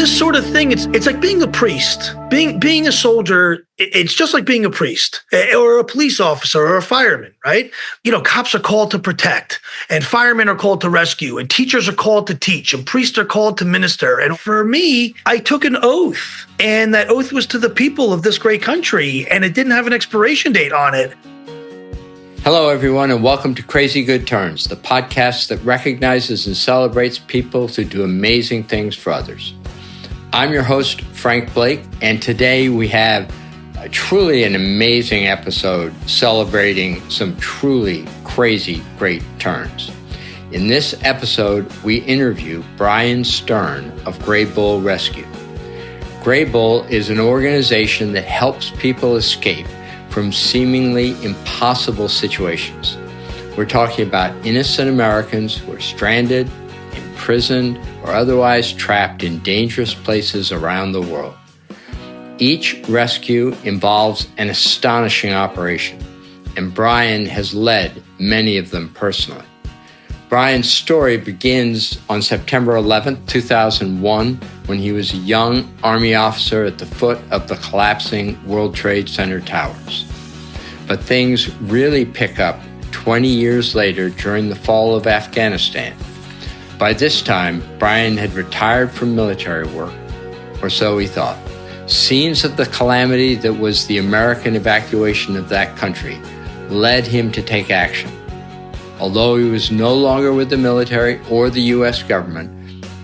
this sort of thing, it's like being a priest. Being a soldier, it's just like being a priest or a police officer or a fireman, right? Cops are called to protect, and firemen are called to rescue, and teachers are called to teach, and priests are called to minister. And for me, I took an oath, and that oath was to the people of this great country, and it didn't have an expiration date on it. Hello, everyone, and welcome to Crazy Good Turns, the podcast that recognizes and celebrates people who do amazing things for others. I'm your host, Frank Blake, and today we have truly an amazing episode celebrating some truly crazy great turns. In this episode, we interview Bryan Stern of Gray Bull Rescue. Gray Bull is an organization that helps people escape from seemingly impossible situations. We're talking about innocent Americans who are stranded, imprisoned, or otherwise trapped in dangerous places around the world. Each rescue involves an astonishing operation, and Bryan has led many of them personally. Bryan's story begins on September 11th, 2001, when he was a young Army officer at the foot of the collapsing World Trade Center towers. But things really pick up 20 years later during the fall of Afghanistan. By this time, Bryan had retired from military work, or so he thought. Scenes of the calamity that was the American evacuation of that country led him to take action. Although he was no longer with the military or the U.S. government,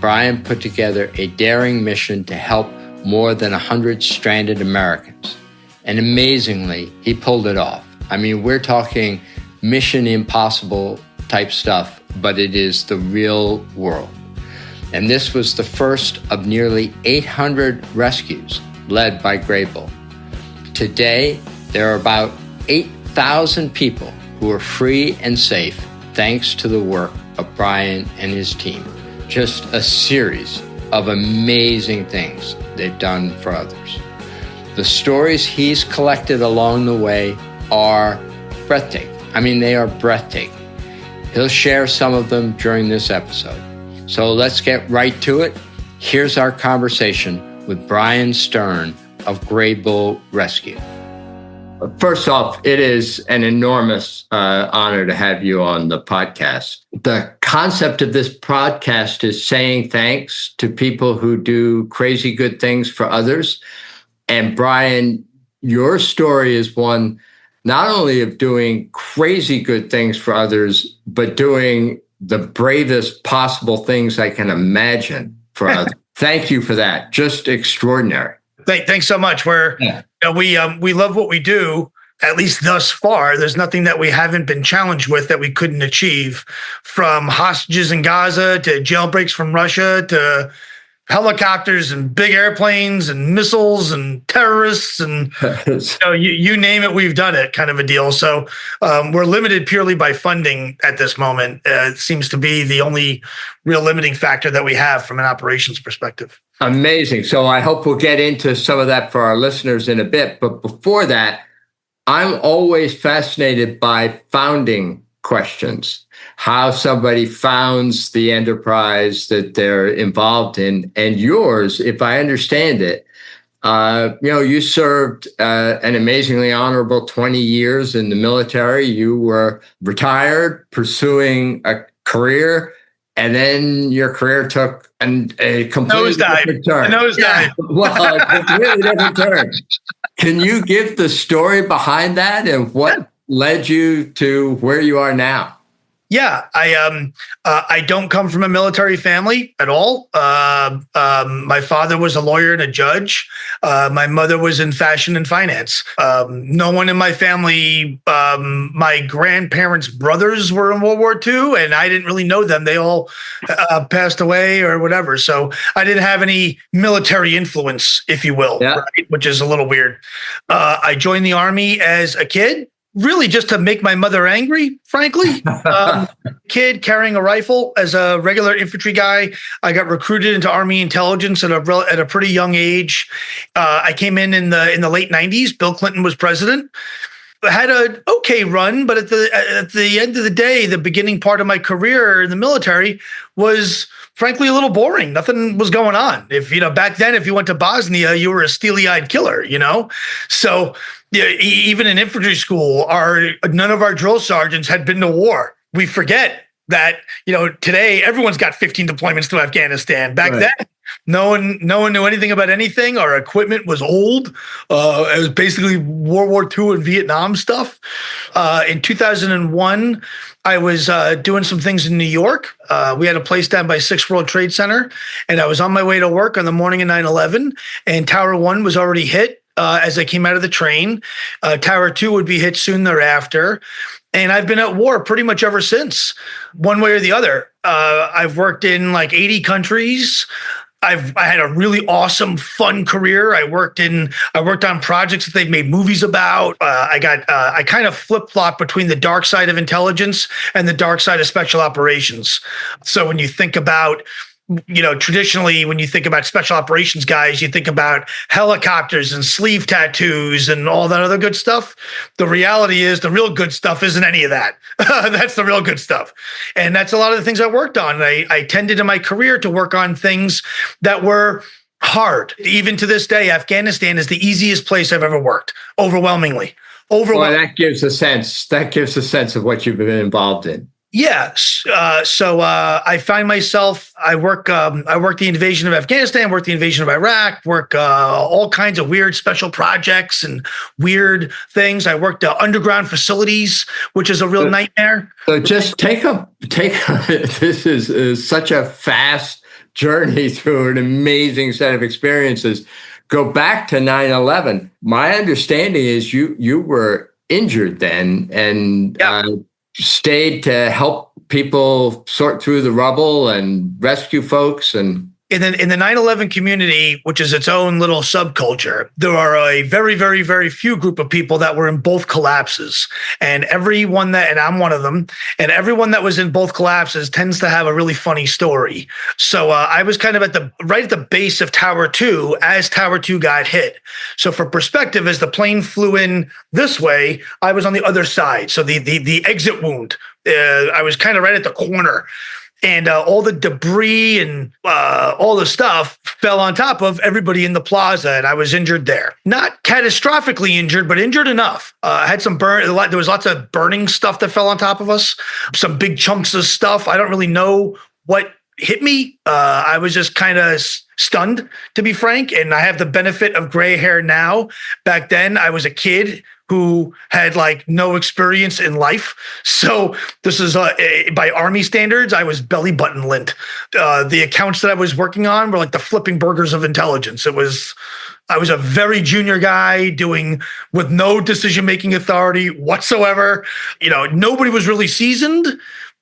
Bryan put together a daring mission to help more than 100 stranded Americans. And amazingly, he pulled it off. I mean, we're talking Mission Impossible type stuff, but it is the real world. And this was the first of nearly 800 rescues led by Gray Bull. Today, there are about 8,000 people who are free and safe thanks to the work of Bryan and his team. Just a series of amazing things they've done for others. The stories he's collected along the way are breathtaking. I mean, they are breathtaking. He'll share some of them during this episode. So let's get right to it. Here's our conversation with Bryan Stern of Gray Bull Rescue. First off, it is an enormous honor to have you on the podcast. The concept of this podcast is saying thanks to people who do crazy good things for others. And Bryan, your story is one not only of doing crazy good things for others, but doing the bravest possible things I can imagine for others. Thank you for that. Just extraordinary. Thanks so much. We love what we do, at least thus far. There's nothing that we haven't been challenged with that we couldn't achieve, from hostages in Gaza to jailbreaks from Russia to helicopters and big airplanes and missiles and terrorists and you name it, we've done it, kind of a deal. So we're limited purely by funding at this moment. It seems to be the only real limiting factor that we have from an operations perspective. Amazing. So I hope we'll get into some of that for our listeners in a bit. But before that, I'm always fascinated by founding questions. How somebody founds the enterprise that they're involved in. And yours, if I understand it, you served an amazingly honorable 20 years in the military. You were retired, pursuing a career, and then your career took a completely different turn. Nosedive. Well, a completely different turn. Can you give the story behind that and what led you to where you are now? Yeah, I don't come from a military family at all. My father was a lawyer and a judge. My mother was in fashion and finance. No one in my family, my grandparents' brothers were in World War II, and I didn't really know them. They all passed away or whatever. So I didn't have any military influence, if you will, right? Which is a little weird. I joined the Army as a kid. Really just to make my mother angry, frankly. Kid carrying a rifle as a regular infantry guy. I got recruited into Army intelligence at a pretty young age. I came in the late 90s. Bill Clinton was president. had an okay run, but at the end of the day, the beginning part of my career in the military was frankly a little boring. Nothing was going on. If back then, if you went to Bosnia, you were a steely-eyed killer. So yeah, even in infantry school, none of our drill sergeants had been to war. We forget that today everyone's got 15 deployments to Afghanistan. Back then, no one knew anything about anything. Our equipment was old. It was basically World War II and Vietnam stuff. In 2001, I was doing some things in New York. We had a place down by 6 World Trade Center, and I was on my way to work on the morning of 9/11, and Tower 1 was already hit as I came out of the train. Tower 2 would be hit soon thereafter. And I've been at war pretty much ever since, one way or the other. I've worked in like 80 countries. I had a really awesome, fun career. I worked on projects that they've made movies about. I kind of flip-flop between the dark side of intelligence and the dark side of special operations. So when you think about, traditionally, when you think about special operations guys, you think about helicopters and sleeve tattoos and all that other good stuff. The reality is the real good stuff isn't any of that. That's the real good stuff. And that's a lot of the things I worked on. I tended in my career to work on things that were hard. Even to this day, Afghanistan is the easiest place I've ever worked, overwhelmingly. Well, that gives a sense. That gives a sense of what you've been involved in. Yes. So I find myself, I work the invasion of Afghanistan, work the invasion of Iraq, work all kinds of weird special projects and weird things. I worked underground facilities, which is a real nightmare. So just take this is such a fast journey through an amazing set of experiences. Go back to 9/11. My understanding is you were injured then and stayed to help people sort through the rubble and rescue folks. And in the 9/11 community, which is its own little subculture, there are a very, very, very few group of people that were in both collapses. And I'm one of them, and everyone that was in both collapses tends to have a really funny story. So I was kind of right at the base of Tower 2 as Tower 2 got hit. So for perspective, as the plane flew in this way, I was on the other side. So the exit wound, I was kind of right at the corner. And all the debris and all the stuff fell on top of everybody in the plaza, and I was injured there. Not catastrophically injured, but injured enough. I had some burn. There was lots of burning stuff that fell on top of us. Some big chunks of stuff. I don't really know what hit me. I was just kind of stunned, to be frank. And I have the benefit of gray hair now. Back then, I was a kid who had like no experience in life. So this is by Army standards, I was belly button lint. The accounts that I was working on were like the flipping burgers of intelligence. I was a very junior guy with no decision-making authority whatsoever. Nobody was really seasoned,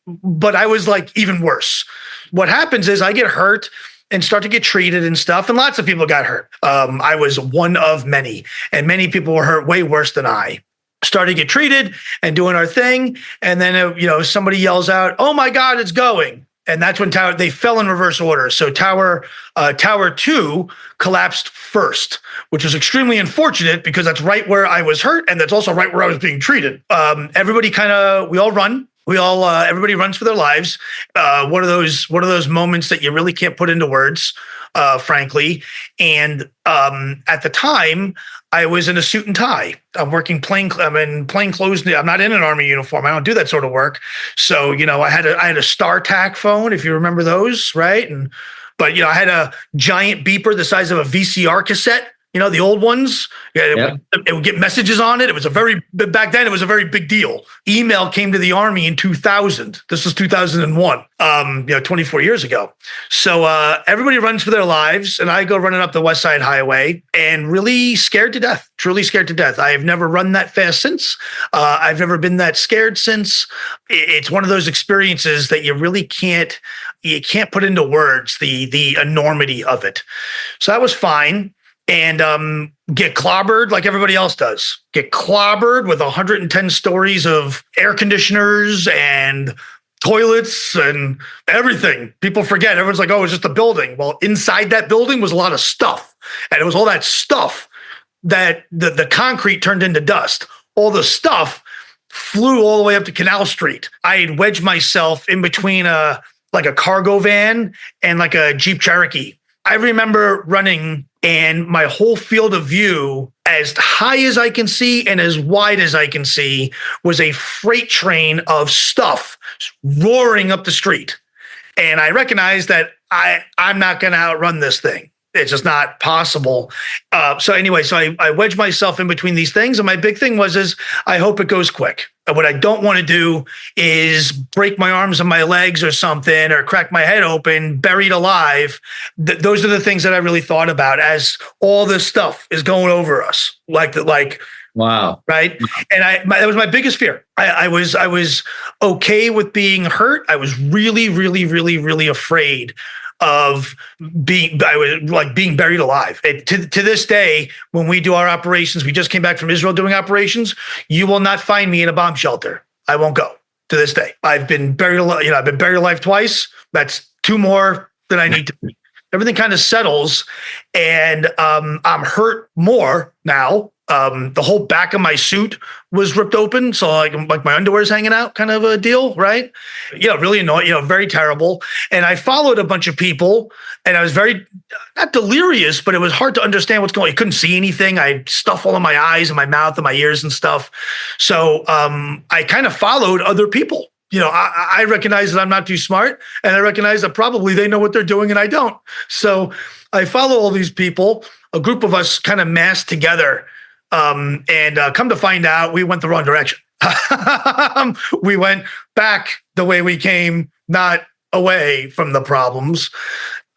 but I was like even worse. What happens is I get hurt and start to get treated and stuff. And lots of people got hurt. I was one of many, and many people were hurt way worse than I. Started to get treated and doing our thing. And then, somebody yells out, "Oh my God, it's going." And that's when they fell in reverse order. So Tower 2 collapsed first, which was extremely unfortunate because that's right where I was hurt. And that's also right where I was being treated. We all run. Everybody runs for their lives. One of those moments that you really can't put into words, frankly. And at the time, I was in a suit and tie. I'm in plain clothes. I'm not in an Army uniform. I don't do that sort of work. So, I had a StarTAC phone, if you remember those, right? But I had a giant beeper the size of a VCR cassette. The old ones, it would get messages on it. Back then, it was a very big deal. Email came to the Army in 2000. This was 2001, 24 years ago. So everybody runs for their lives, and I go running up the West Side Highway and truly scared to death. I have never run that fast since. I've never been that scared since. It's one of those experiences that you really can't put into words, the enormity of it. So that was fine. And get clobbered like everybody else does. Get clobbered with 110 stories of air conditioners and toilets and everything. People forget. Everyone's like, "Oh, it's just a building." Well, inside that building was a lot of stuff. And it was all that stuff that the concrete turned into dust. all the stuff flew all the way up to Canal Street. I had wedged myself in between a cargo van and like a Jeep Cherokee. I remember running, and my whole field of view, as high as I can see and as wide as I can see, was a freight train of stuff roaring up the street. And I recognized that I'm not going to outrun this thing. It's just not possible. So I wedged myself in between these things. And my big thing is I hope it goes quick. And what I don't want to do is break my arms and my legs or something, or crack my head open, buried alive. Those are the things that I really thought about as all this stuff is going over us. Wow. Right. And that was my biggest fear. I was okay with being hurt. I was really, really, really, really afraid of being buried alive. To this day, when we do our operations, we just came back from Israel doing operations. You will not find me in a bomb shelter. I won't go to this day. I've been buried alive. I've been buried alive twice. That's 2 more than I need to be. Everything kind of settles, and I'm hurt more now. The whole back of my suit was ripped open, so like my underwear is hanging out, kind of a deal, right? Really annoying, very terrible. And I followed a bunch of people, and I was very not delirious, but it was hard to understand what's going on. I couldn't see anything. I had stuff all in my eyes and my mouth and my ears and stuff. So I kind of followed other people. I recognize that I'm not too smart, and I recognize that probably they know what they're doing and I don't. So I follow all these people. A group of us kind of massed together. And come to find out, we went the wrong direction. We went back the way we came, not away from the problems.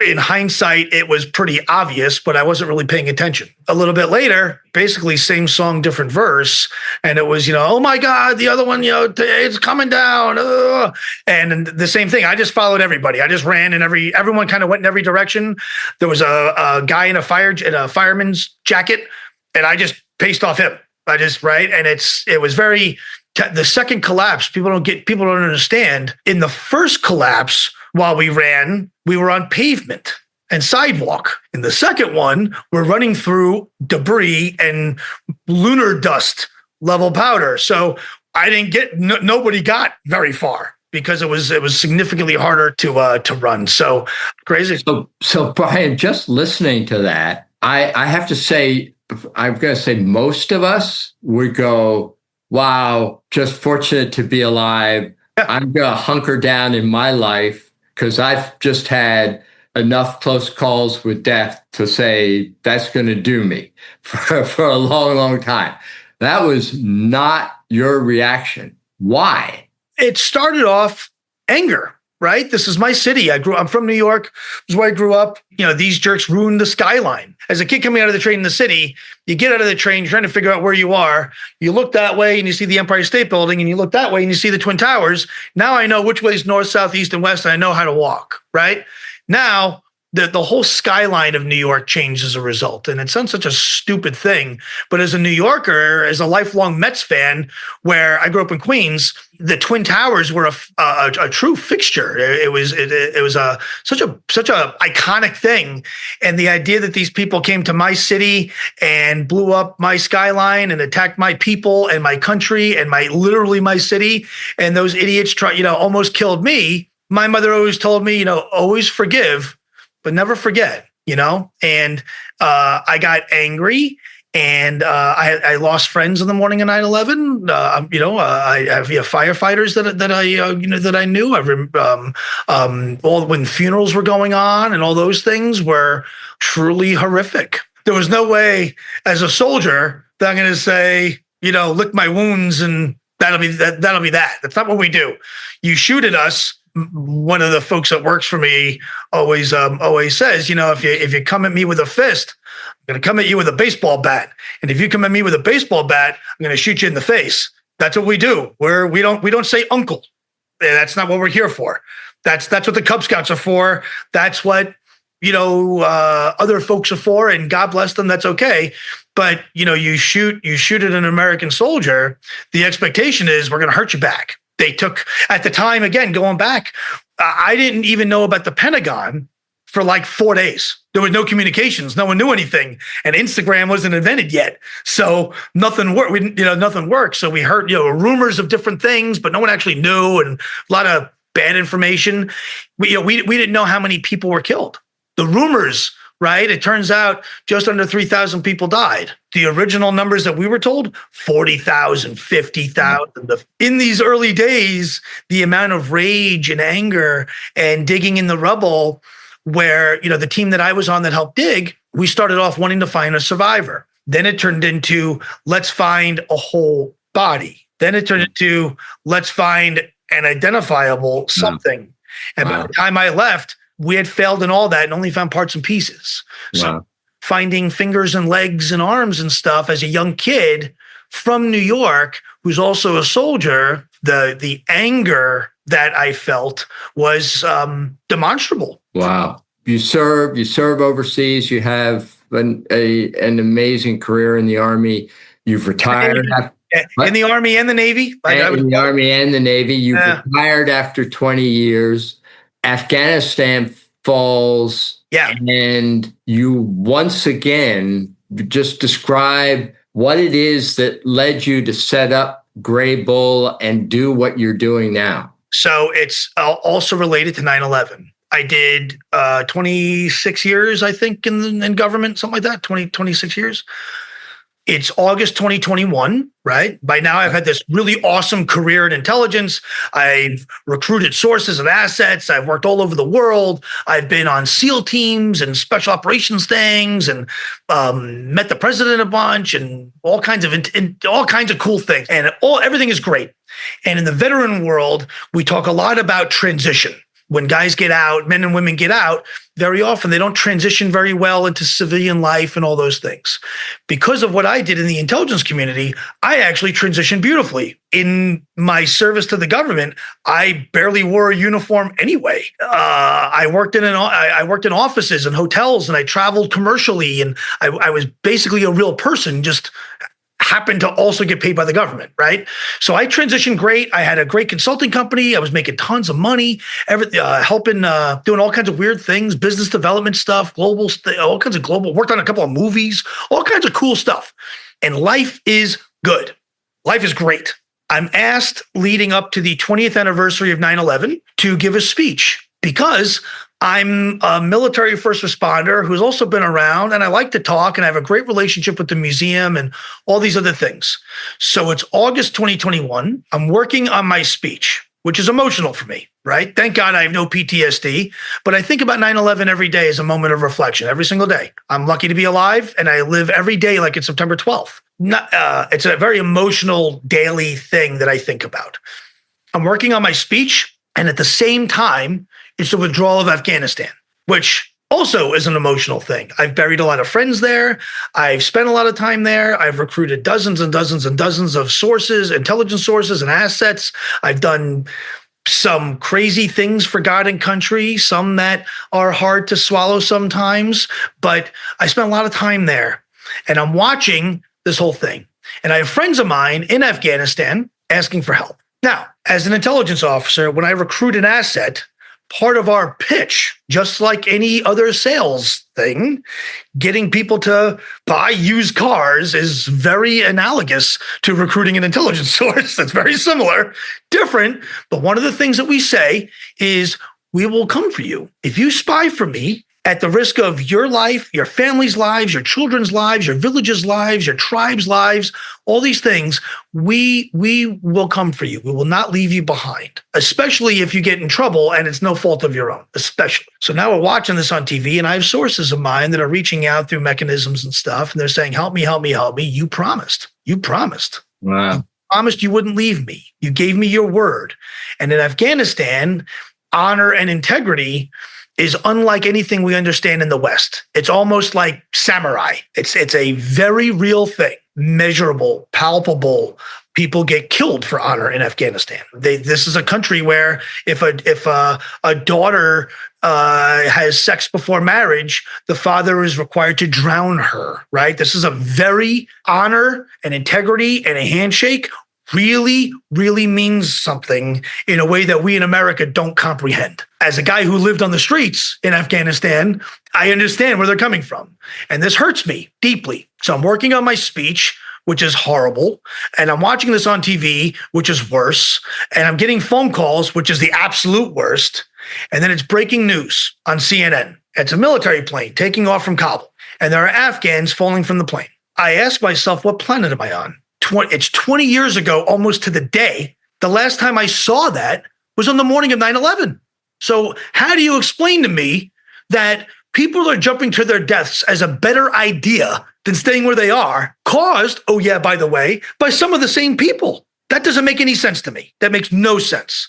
In hindsight, it was pretty obvious, but I wasn't really paying attention. A little bit later, basically same song, different verse. And it was, oh my God, the other one, it's coming down. And the same thing. I just followed everybody. I just ran, and everyone kind of went in every direction. There was a guy in a fireman's jacket, and I just paced off him. And it was very, the second collapse, people don't understand. In the first collapse, while we ran, we were on pavement and sidewalk. In the second one, we're running through debris and lunar dust level powder. So I didn't nobody got very far because it was significantly harder to run. So crazy. So Bryan, just listening to that, I have to say, I'm going to say most of us would go, wow, just fortunate to be alive. Yeah. I'm going to hunker down in my life because I've just had enough close calls with death to say that's going to do me for a long, long time. That was not your reaction. Why? It started off anger. Right? This is my city. I'm from New York. This is where I grew up. These jerks ruined the skyline. As a kid coming out of the train in the city, you get out of the train, you're trying to figure out where you are. You look that way and you see the Empire State Building, and you look that way and you see the Twin Towers. Now I know which way is north, south, east, and west, and I know how to walk, right? Now, the whole skyline of New York changed as a result. And it sounds such a stupid thing, but as a New Yorker, as a lifelong Mets fan, where I grew up in Queens, the Twin Towers were a true fixture. It was such a iconic thing. And the idea that these people came to my city and blew up my skyline and attacked my people and my country and literally my city, and those idiots almost killed me. My mother always told me, always forgive, but never forget, and I got angry, and I lost friends in the morning of 9/11. I have firefighters that I knew. I remember all when funerals were going on, and all those things were truly horrific. There was no way as a soldier that I'm going to say, lick my wounds and that'll be that. That's not what we do. You shoot at us. One of the folks that works for me always says, if you come at me with a fist, I'm going to come at you with a baseball bat. And if you come at me with a baseball bat, I'm going to shoot you in the face. That's what we do. We don't say uncle. That's not what we're here for. That's what the Cub Scouts are for. That's what, other folks are for, and God bless them. That's okay. But, you shoot at an American soldier. The expectation is we're going to hurt you back. They took, at the time, again, going back, I didn't even know about the Pentagon for like 4 days. There was no communications. No one knew anything. And Instagram wasn't invented yet. So nothing worked. Nothing worked. So we heard, rumors of different things, but no one actually knew, and a lot of bad information. We didn't know how many people were killed. The rumors, right? It turns out just under 3,000 people died. The original numbers that we were told, 40,000, 50,000. In these early days, the amount of rage and anger and digging in the rubble, where, the team that I was on that helped dig, we started off wanting to find a survivor. Then it turned into, let's find a whole body. Then it turned into, let's find an identifiable something. And by the time I left, we had failed in all that and only found parts and pieces. So finding fingers and legs and arms and stuff as a young kid from New York, who's also a soldier, the anger that I felt was demonstrable. Wow. You serve overseas. You have an amazing career in the Army. You've retired. In the Army and the Navy. In the Army and the Navy. You've retired after 20 years. Afghanistan falls. Yeah. And you once again just describe what it is that led you to set up Gray Bull and do what you're doing now. So it's also related to 9/11. I did 26 years, I think, in government, something like that, 26 years. It's August 2021, right? By now, I've had this really awesome career in intelligence. I've recruited sources and assets. I've worked all over the world. I've been on SEAL teams and special operations things, and met the president a bunch, and all kinds of cool things. And everything is great. And in the veteran world, we talk a lot about transition. When guys get out, men and women get out, very often they don't transition very well into civilian life and all those things. Because of what I did in the intelligence community, I actually transitioned beautifully. In my service to the government, I barely wore a uniform anyway. I worked in offices and hotels, and I traveled commercially, and I was basically a real person, just happened to also get paid by the government, right? So I transitioned great. I had a great consulting company. I was making tons of money, helping, doing all kinds of weird things, business development stuff, all kinds of global, worked on a couple of movies, all kinds of cool stuff. And life is good. Life is great. I'm asked leading up to the 20th anniversary of 9/11 to give a speech, because I'm a military first responder who's also been around, and I like to talk, and I have a great relationship with the museum and all these other things. So it's August 2021. I'm working on my speech, which is emotional for me, right? Thank God I have no PTSD, but I think about 9/11 every day as a moment of reflection, every single day. I'm lucky to be alive, and I live every day like it's September 12th. It's a very emotional daily thing that I think about. I'm working on my speech, and at the same time, it's the withdrawal of Afghanistan, which also is an emotional thing. I've buried a lot of friends there. I've spent a lot of time there. I've recruited dozens and dozens and dozens of sources, intelligence sources and assets. I've done some crazy things for God and country, some that are hard to swallow sometimes, but I spent a lot of time there, and I'm watching this whole thing. And I have friends of mine in Afghanistan asking for help. Now, as an intelligence officer, when I recruit an asset, part of our pitch, just like any other sales thing, getting people to buy used cars is very analogous to recruiting an intelligence source. That's very similar, different. But one of the things that we say is, we will come for you. If you spy for me, at the risk of your life, your family's lives, your children's lives, your village's lives, your tribe's lives, all these things, we will come for you. We will not leave you behind, especially if you get in trouble and it's no fault of your own, especially. So now we're watching this on TV, and I have sources of mine that are reaching out through mechanisms and stuff, and they're saying, help me, help me, help me. You promised. You promised. Wow. You promised you wouldn't leave me. You gave me your word. And in Afghanistan, honor and integrity is unlike anything we understand in the West. It's almost like samurai. It's a very real thing, measurable, palpable. People get killed for honor in Afghanistan. This is a country where if a daughter has sex before marriage, the father is required to drown her, right? This is a very honor and integrity and a handshake really, really means something in a way that we in America don't comprehend. As a guy who lived on the streets in Afghanistan, I understand where they're coming from. And this hurts me deeply. So I'm working on my speech, which is horrible. And I'm watching this on TV, which is worse. And I'm getting phone calls, which is the absolute worst. And then it's breaking news on CNN. It's a military plane taking off from Kabul. And there are Afghans falling from the plane. I ask myself, what planet am I on? It's 20 years ago, almost to the day. The last time I saw that was on the morning of 9/11. So how do you explain to me that people are jumping to their deaths as a better idea than staying where they are, caused, oh yeah, by the way, by some of the same people? That doesn't make any sense to me. That makes no sense.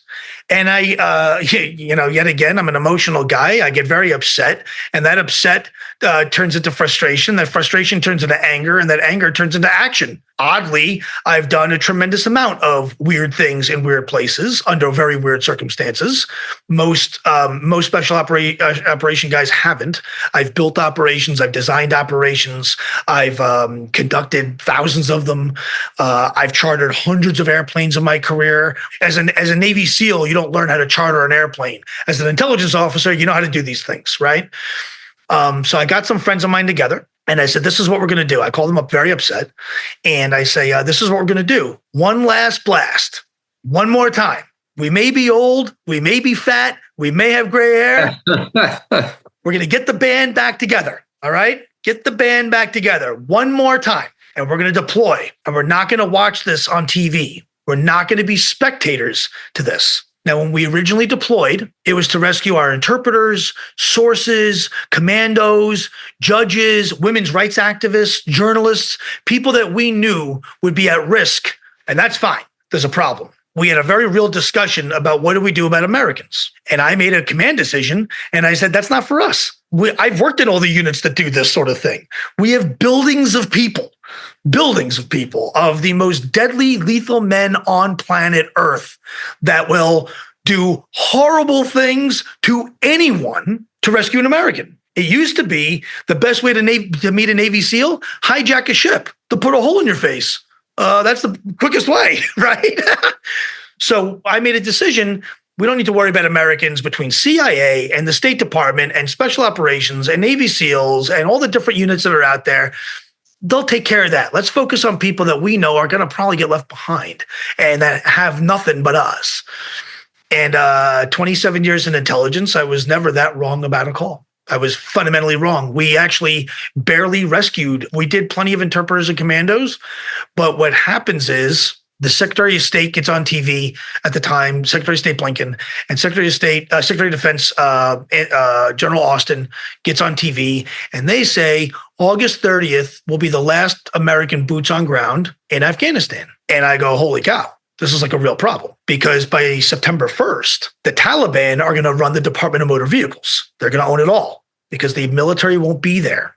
And yet again, I'm an emotional guy. I get very upset, and that upset turns into frustration. That frustration turns into anger, and that anger turns into action. Oddly, I've done a tremendous amount of weird things in weird places under very weird circumstances. Most special operation guys haven't. I've built operations. I've designed operations. I've conducted thousands of them. I've chartered hundreds of airplanes in my career. As a Navy SEAL, you don't learn how to charter an airplane. As an intelligence officer, you know how to do these things, right? So I got some friends of mine together, and I said, this is what we're going to do. I called them up very upset, and I say, this is what we're going to do. One last blast. One more time. We may be old. We may be fat. We may have gray hair. We're going to get the band back together, all right? Get the band back together one more time, and we're going to deploy, and we're not going to watch this on TV. We're not going to be spectators to this. Now, when we originally deployed, it was to rescue our interpreters, sources, commandos, judges, women's rights activists, journalists, people that we knew would be at risk. And that's fine. There's a problem. We had a very real discussion about what do we do about Americans. And I made a command decision, and I said, that's not for us. I've worked in all the units that do this sort of thing. We have buildings of people of the most deadly, lethal men on planet Earth that will do horrible things to anyone to rescue an American. It used to be the best way to meet a Navy SEAL, hijack a ship to put a hole in your face. That's the quickest way, right? So I made a decision. We don't need to worry about Americans. Between CIA and the State Department and Special Operations and Navy SEALs and all the different units that are out there, they'll take care of that. Let's focus on people that we know are going to probably get left behind and that have nothing but us. And 27 years in intelligence, I was never that wrong about a call. I was fundamentally wrong. We actually barely rescued. We did plenty of interpreters and commandos, but what happens is the Secretary of State gets on TV at the time, Secretary of State Blinken, and Secretary of Defense General Austin gets on TV, and they say August 30th will be the last American boots on ground in Afghanistan. And I go, holy cow, this is like a real problem, because by September 1st, the Taliban are going to run the Department of Motor Vehicles. They're going to own it all because the military won't be there.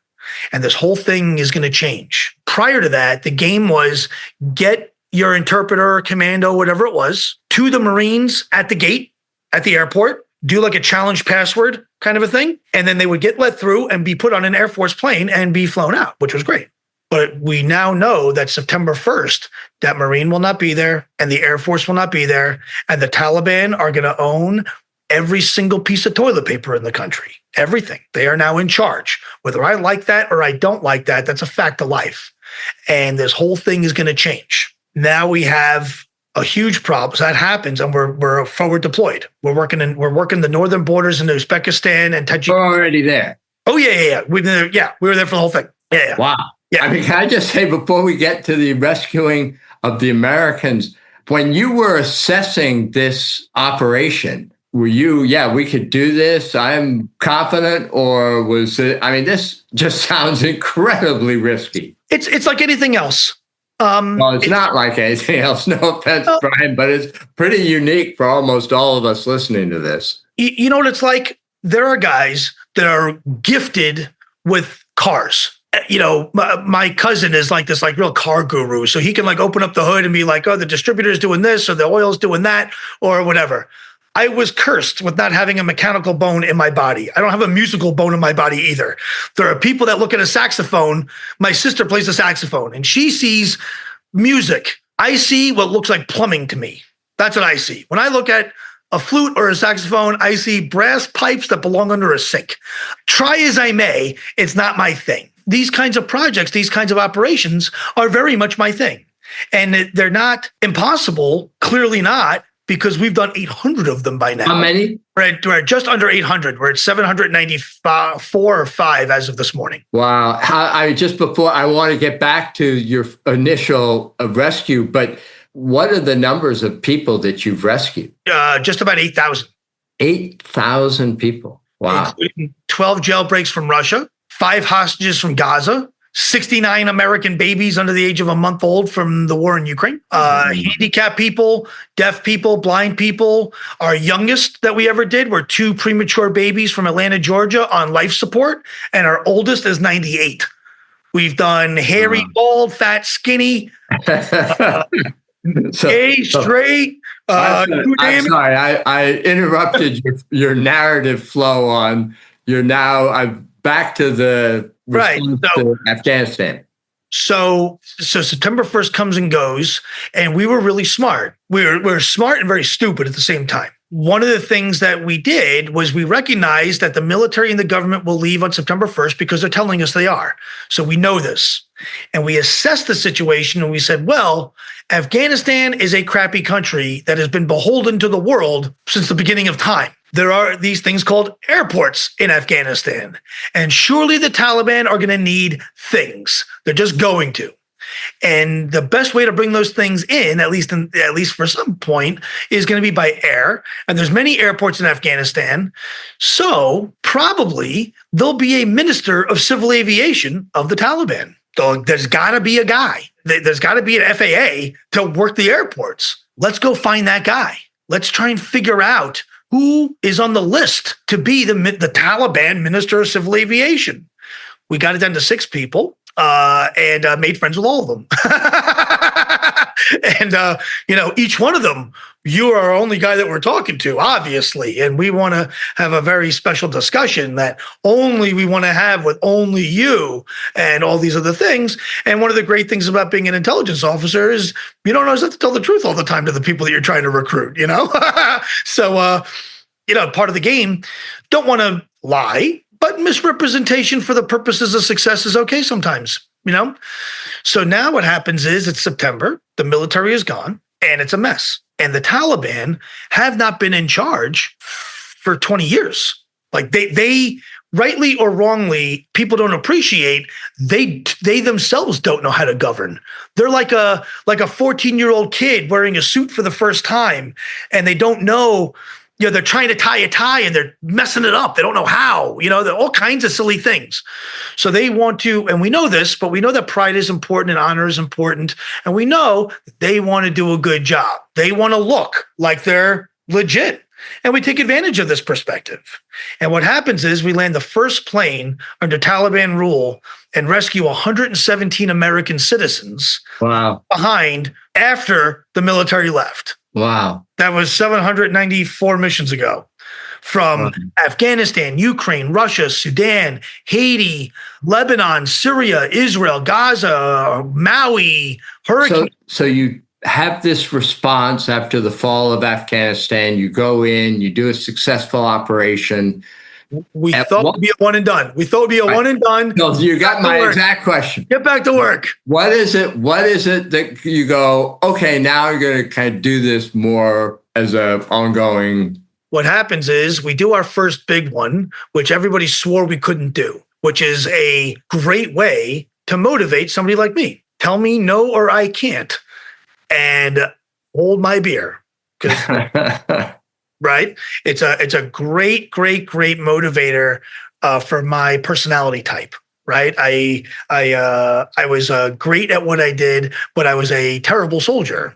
And this whole thing is going to change. Prior to that, the game was get your interpreter, commando, whatever it was, to the Marines at the gate, at the airport, do like a challenge password kind of a thing. And then they would get let through and be put on an Air Force plane and be flown out, which was great. But we now know that September 1st, that Marine will not be there and the Air Force will not be there. And the Taliban are going to own every single piece of toilet paper in the country. Everything. They are now in charge. Whether I like that or I don't like that, that's a fact of life. And this whole thing is going to change. Now we have a huge problem. So that happens, and we're forward deployed. We're working the northern borders in Uzbekistan and Tajikistan. We're already there. Oh yeah. We were there for the whole thing. Yeah. Wow. Yeah. I mean, can I just say before we get to the rescuing of the Americans, when you were assessing this operation, were you, we could do this, I'm confident, or was it? I mean, this just sounds incredibly risky. It's like anything else. Well, it's not like anything else. No offense, Bryan, but it's pretty unique for almost all of us listening to this. You know what it's like? There are guys that are gifted with cars. You know, my cousin is like this real car guru. So he can open up the hood and be like, oh, the distributor's doing this or the oil's doing that or whatever. I was cursed with not having a mechanical bone in my body. I don't have a musical bone in my body either. There are people that look at a saxophone. My sister plays the saxophone and she sees music I see what looks like plumbing to me. That's what I see. When I look at a flute or a saxophone, I see brass pipes that belong under a sink. Try as I may, it's not my thing. These kinds of projects, these kinds of operations are very much my thing. And they're not impossible, clearly not, because we've done 800 of them by now. How many? We're at just under 800. We're at 794 or 5 as of this morning. Wow. I want to get back to your initial rescue, but what are the numbers of people that you've rescued? Just about 8,000. 8,000 people. Wow. Including 12 jailbreaks from Russia, 5 hostages from Gaza, 69 American babies under the age of a month old from the war in Ukraine, handicapped people, deaf people, blind people. Our youngest that we ever did were 2 premature babies from Atlanta, Georgia on life support, and our oldest is 98. We've done hairy, bald, fat, skinny, gay, straight. I'm sorry, I interrupted your narrative flow on. You're now back to the right to Afghanistan. So September 1st comes and goes, and we were really smart. We're smart and very stupid at the same time. One of the things that we did was we recognized that the military and the government will leave on September 1st because they're telling us they are. So we know this. And we assessed the situation and we said, well, Afghanistan is a crappy country that has been beholden to the world since the beginning of time. There are these things called airports in Afghanistan. And surely the Taliban are going to need things. They're just going to. And the best way to bring those things in, at least for some point, is going to be by air. And there's many airports in Afghanistan. So probably there'll be a minister of civil aviation of the Taliban. So there's got to be a guy. There's got to be an FAA to work the airports. Let's go find that guy. Let's try and figure out who is on the list to be the Taliban minister of civil aviation. We got it down to 6 people. And made friends with all of them. And, each one of them, you are our only guy that we're talking to, obviously. And we want to have a very special discussion that only we want to have with only you and all these other things. And one of the great things about being an intelligence officer is you don't always have to tell the truth all the time to the people that you're trying to recruit, So, part of the game, don't want to lie. But misrepresentation for the purposes of success is okay sometimes, So now what happens is it's September, the military is gone, and it's a mess. And the Taliban have not been in charge for 20 years. Like they rightly or wrongly, people don't appreciate, they themselves don't know how to govern. They're like a 14-year-old kid wearing a suit for the first time, and they don't know. They're trying to tie a tie and they're messing it up. They don't know how, there are all kinds of silly things. So they want to, and we know this, but we know that pride is important and honor is important. And we know they want to do a good job. They want to look like they're legit. And we take advantage of this perspective. And what happens is we land the first plane under Taliban rule and rescue 117 American citizens behind after the military left. Wow. That was 794 missions ago from Afghanistan, Ukraine, Russia, Sudan, Haiti, Lebanon, Syria, Israel, Gaza, Maui, hurricane. So you have this response after the fall of Afghanistan. You go in, you do a successful operation. We thought it would be a one and done. One and done. No, you got my exact question. Get back to work. What is it that you go, okay, now you're going to kind of do this more as a ongoing? What happens is we do our first big one, which everybody swore we couldn't do, which is a great way to motivate somebody like me. Tell me no or I can't, and hold my beer. Right? It's a great motivator for my personality type. Right? I was great at what I did, but I was a terrible soldier.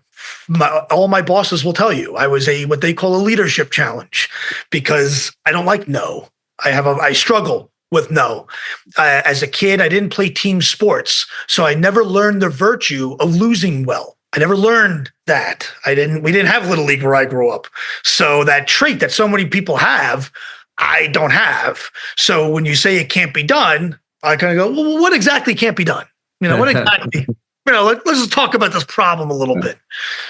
All my bosses will tell you I was what they call a leadership challenge because I don't like no. I struggle with no. As a kid, I didn't play team sports, so I never learned the virtue of losing well. I never learned that. We didn't have Little League where I grew up. So that trait that so many people have, I don't have. So when you say it can't be done, I kind of go, well, what exactly can't be done? What exactly? let's just talk about this problem a little bit.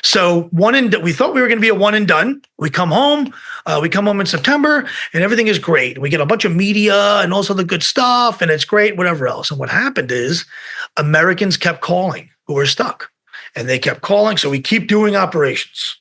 So we thought we were going to be a one and done. We come home in September and everything is great. We get a bunch of media and also the good stuff and it's great, whatever else. And what happened is Americans kept calling who were stuck. And they kept calling. So we keep doing operations.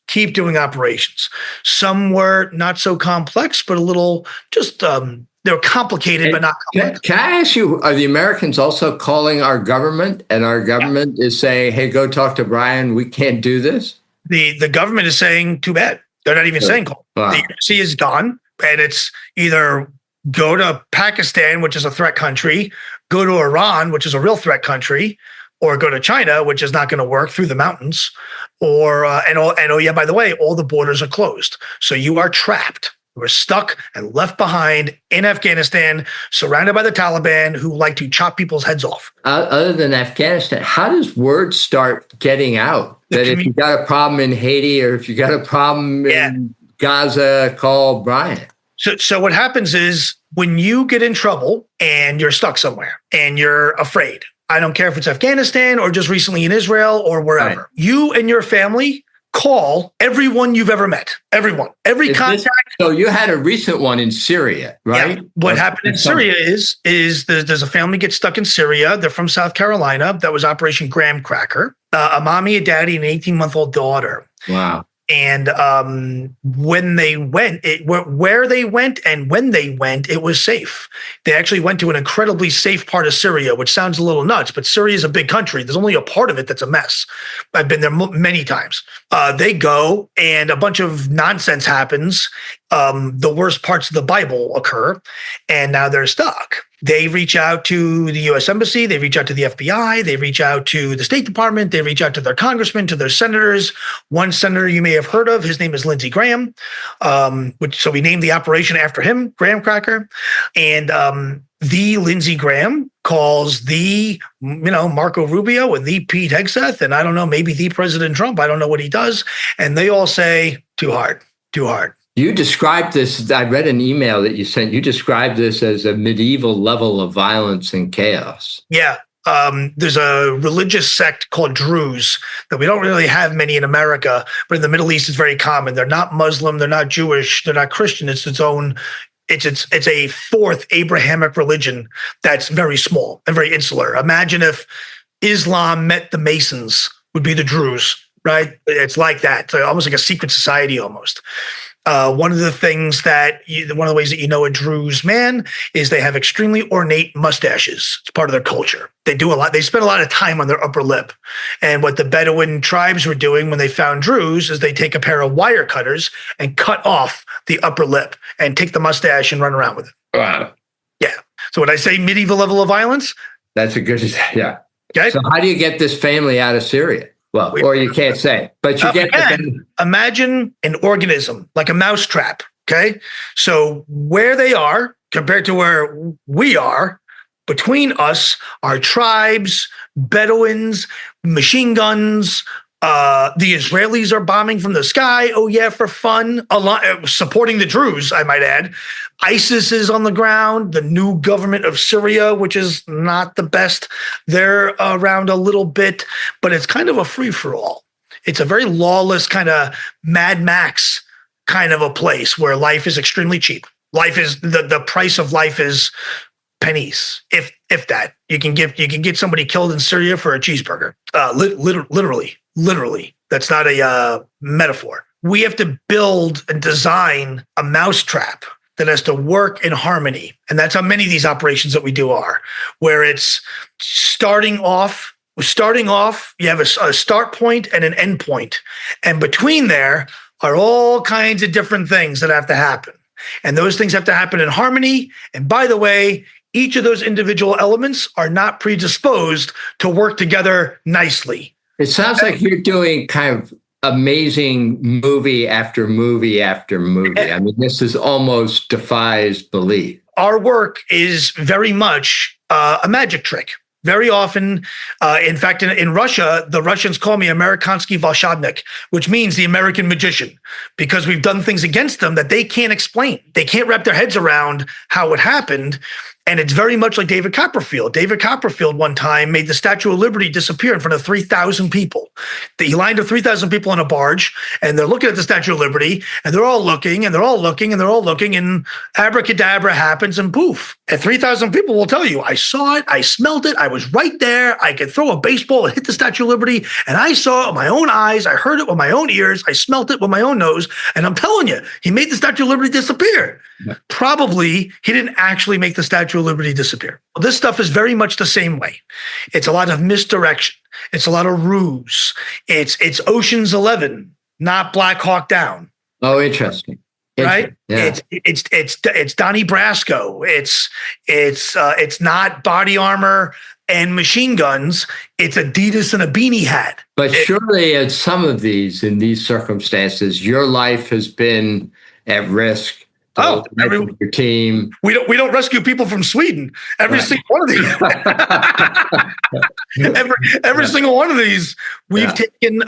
Some were not so complex, but a little just, they were complicated, but not complex. Can I ask you, are the Americans also calling our government and our government is saying, hey, go talk to Bryan. We can't do this? The government is saying, too bad. They're not even saying call. Wow. The embassy is gone. And it's either go to Pakistan, which is a threat country, go to Iran, which is a real threat country, or go to China, which is not going to work through the mountains, or by the way, all the borders are closed. So you are trapped. You are stuck and left behind in Afghanistan, surrounded by the Taliban who like to chop people's heads off. Other than Afghanistan, how does word start getting out that if you got a problem in Haiti or if you got a problem in Gaza, call Bryan? So what happens is when you get in trouble and you're stuck somewhere and you're afraid, I don't care if it's Afghanistan or just recently in Israel or wherever. Right. You and your family call everyone you've ever met. Everyone. Every contact. So you had a recent one in Syria, right? Yeah. What happened in Syria is there's a family gets stuck in Syria. They're from South Carolina. That was Operation Graham Cracker. A mommy, a daddy, and an 18-month-old daughter. Wow. And when they went, where they went and when they went, it was safe. They actually went to an incredibly safe part of Syria, which sounds a little nuts, but Syria is a big country. There's only a part of it that's a mess. I've been there many times. They go and a bunch of nonsense happens. The worst parts of the Bible occur, and now they're stuck. They reach out to the U.S. Embassy. They reach out to the FBI. They reach out to the State Department. They reach out to their congressmen, to their senators. One senator you may have heard of, his name is Lindsey Graham, so we named the operation after him, Graham Cracker. And the Lindsey Graham calls the, Marco Rubio and the Pete Hegseth, and I don't know, maybe the President Trump. I don't know what he does. And they all say, too hard. You described this, I read an email that you sent, you described this as a medieval level of violence and chaos. Yeah. There's a religious sect called Druze that we don't really have many in America, but in the Middle East, it's very common. They're not Muslim. They're not Jewish. They're not Christian. It's its own. It's a fourth Abrahamic religion that's very small and very insular. Imagine if Islam met the Masons, would be the Druze, right? It's like that. So almost like a secret society almost. One of the ways that you know a Druze man is they have extremely ornate mustaches. It's part of their culture. They do a lot. They spend a lot of time on their upper lip. And what the Bedouin tribes were doing when they found Druze is they take a pair of wire cutters and cut off the upper lip and take the mustache and run around with it. Wow. Yeah. So when I say medieval level of violence, that's a good, yeah. Okay. So how do you get this family out of Syria? Well, or you can't say, but you get. Imagine an organism like a mousetrap. Okay, so where they are compared to where we are, between us are tribes, Bedouins, machine guns. The Israelis are bombing from the sky. Oh yeah, for fun. A lot supporting the Druze, I might add. ISIS is on the ground. The new government of Syria, which is not the best, they're around a little bit, but it's kind of a free for all. It's a very lawless kind of Mad Max kind of a place where life is extremely cheap. Life is the price of life is pennies, if that. You can get somebody killed in Syria for a cheeseburger. Literally. That's not a metaphor. We have to build and design a mousetrap that has to work in harmony. And that's how many of these operations that we do are, where it's starting off, you have a start point and an end point. And between there are all kinds of different things that have to happen. And those things have to happen in harmony. And by the way, each of those individual elements are not predisposed to work together nicely. It sounds like you're doing kind of amazing movie after movie after movie. I mean, this is almost defies belief. Our work is very much a magic trick. Very often, in fact, in Russia, the Russians call me Amerikansky Volshebnik, which means the American magician, because we've done things against them that they can't explain. They can't wrap their heads around how it happened. And it's very much like David Copperfield. David Copperfield one time made the Statue of Liberty disappear in front of 3,000 people. He lined up 3,000 people on a barge, and they're looking at the Statue of Liberty, and they're all looking, and they're all looking, and they're all looking, and abracadabra happens, and poof. And 3,000 people will tell you, I saw it, I smelled it, I was right there, I could throw a baseball and hit the Statue of Liberty, and I saw it with my own eyes, I heard it with my own ears, I smelt it with my own nose, and I'm telling you, he made the Statue of Liberty disappear. Yeah. Probably he didn't actually make the Statue of Liberty disappear. This stuff is very much the same way. It's a lot of misdirection. It's a lot of ruse. It's Ocean's 11, not Black Hawk Down. Oh, interesting. Right? Yeah. It's Donnie Brasco. It's not body armor and machine guns. It's Adidas and a beanie hat. But surely at some of these, in these circumstances, your life has been at risk. Oh, your team. We don't rescue people from Sweden. Every single one of these. every single one of these, we've taken